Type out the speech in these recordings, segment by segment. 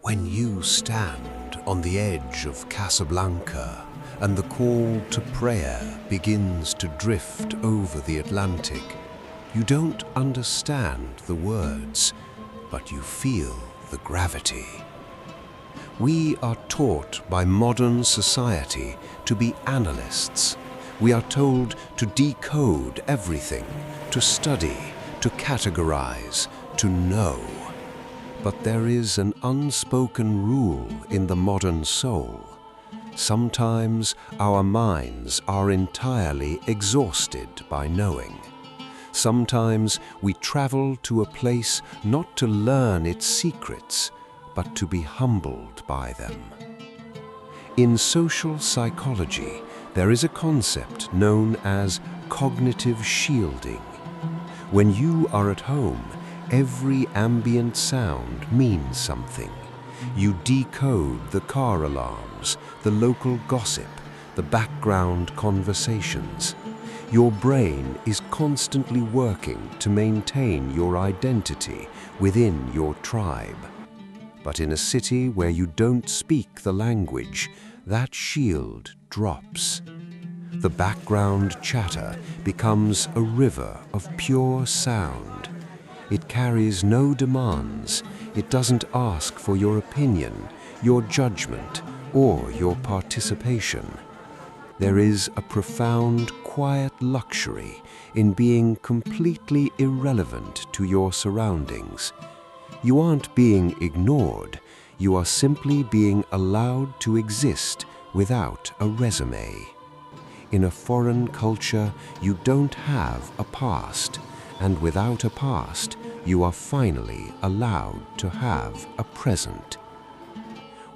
When you stand on the edge of Casablanca and the call to prayer begins to drift over the Atlantic, you don't understand the words, but you feel the gravity. We are taught by modern society to be analysts. We are told to decode everything, to study, to categorize, to know. But there is an unspoken rule in the modern soul. Sometimes our minds are entirely exhausted by knowing. Sometimes we travel to a place not to learn its secrets, but to be humbled by them. In social psychology, there is a concept known as cognitive shielding. When you are at home, every ambient sound means something. You decode the car alarms, the local gossip, the background conversations. Your brain is constantly working to maintain your identity within your tribe. But in a city where you don't speak the language, that shield drops. The background chatter becomes a river of pure sound. It carries no demands. It doesn't ask for your opinion, your judgment, or your participation. There is a profound, quiet luxury in being completely irrelevant to your surroundings. You aren't being ignored. You are simply being allowed to exist without a resume. In a foreign culture, you don't have a past, and without a past, you are finally allowed to have a present.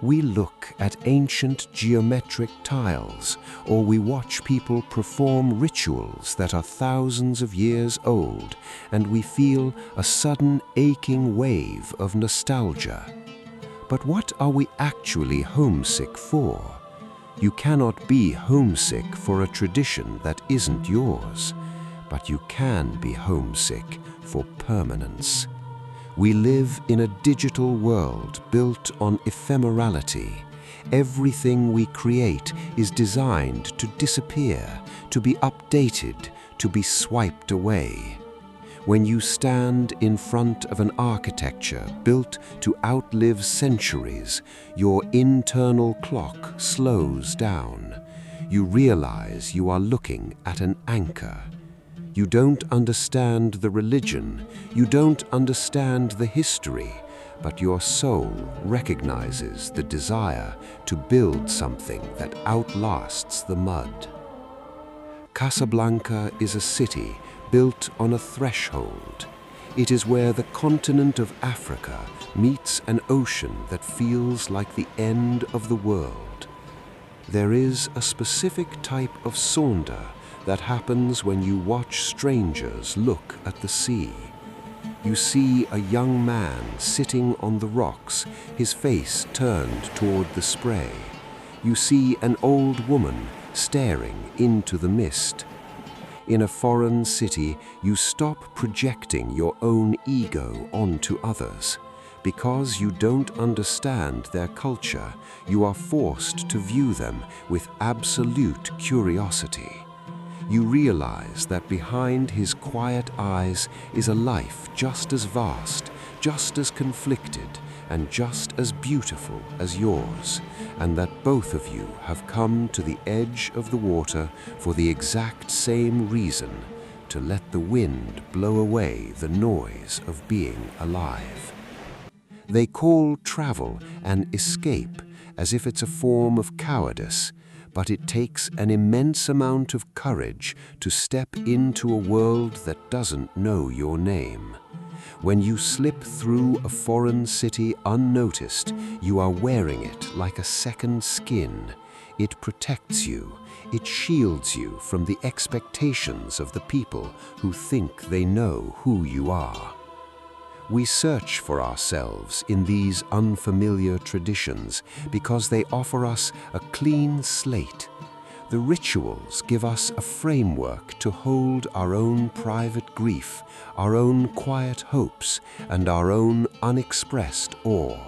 We look at ancient geometric tiles, or we watch people perform rituals that are thousands of years old, and we feel a sudden aching wave of nostalgia. But what are we actually homesick for? You cannot be homesick for a tradition that isn't yours, but you can be homesick for permanence. We live in a digital world built on ephemerality. Everything we create is designed to disappear, to be updated, to be swiped away. When you stand in front of an architecture built to outlive centuries, your internal clock slows down. You realize you are looking at an anchor. You don't understand the religion, you don't understand the history, but your soul recognizes the desire to build something that outlasts the mud. Casablanca is a city built on a threshold. It is where the continent of Africa meets an ocean that feels like the end of the world. There is a specific type of Sonder that happens when you watch strangers look at the sea. You see a young man sitting on the rocks, his face turned toward the spray. You see an old woman staring into the mist. In a foreign city, you stop projecting your own ego onto others. Because you don't understand their culture, you are forced to view them with absolute curiosity. You realize that behind his quiet eyes is a life just as vast, just as conflicted, and just as beautiful as yours, and that both of you have come to the edge of the water for the exact same reason, to let the wind blow away the noise of being alive. They call travel an escape, as if it's a form of cowardice, but it takes an immense amount of courage to step into a world that doesn't know your name. When you slip through a foreign city unnoticed, you are wearing it like a second skin. It protects you. It shields you from the expectations of the people who think they know who you are. We search for ourselves in these unfamiliar traditions because they offer us a clean slate. The rituals give us a framework to hold our own private grief, our own quiet hopes, and our own unexpressed awe.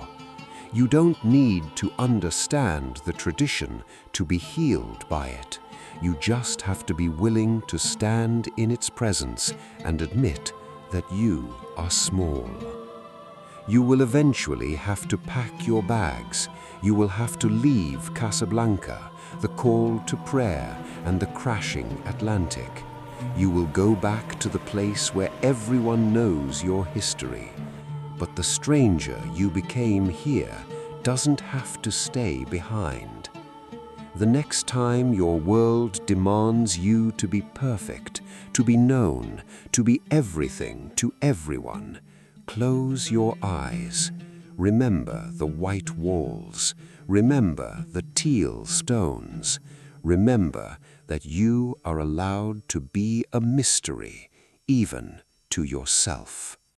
You don't need to understand the tradition to be healed by it. You just have to be willing to stand in its presence and admit that you are small. You will eventually have to pack your bags. You will have to leave Casablanca, the call to prayer and the crashing Atlantic. You will go back to the place where everyone knows your history. But the stranger you became here doesn't have to stay behind. The next time your world demands you to be perfect, to be known, to be everything to everyone, close your eyes. Remember the white walls. Remember the teal stones. Remember that you are allowed to be a mystery, even to yourself.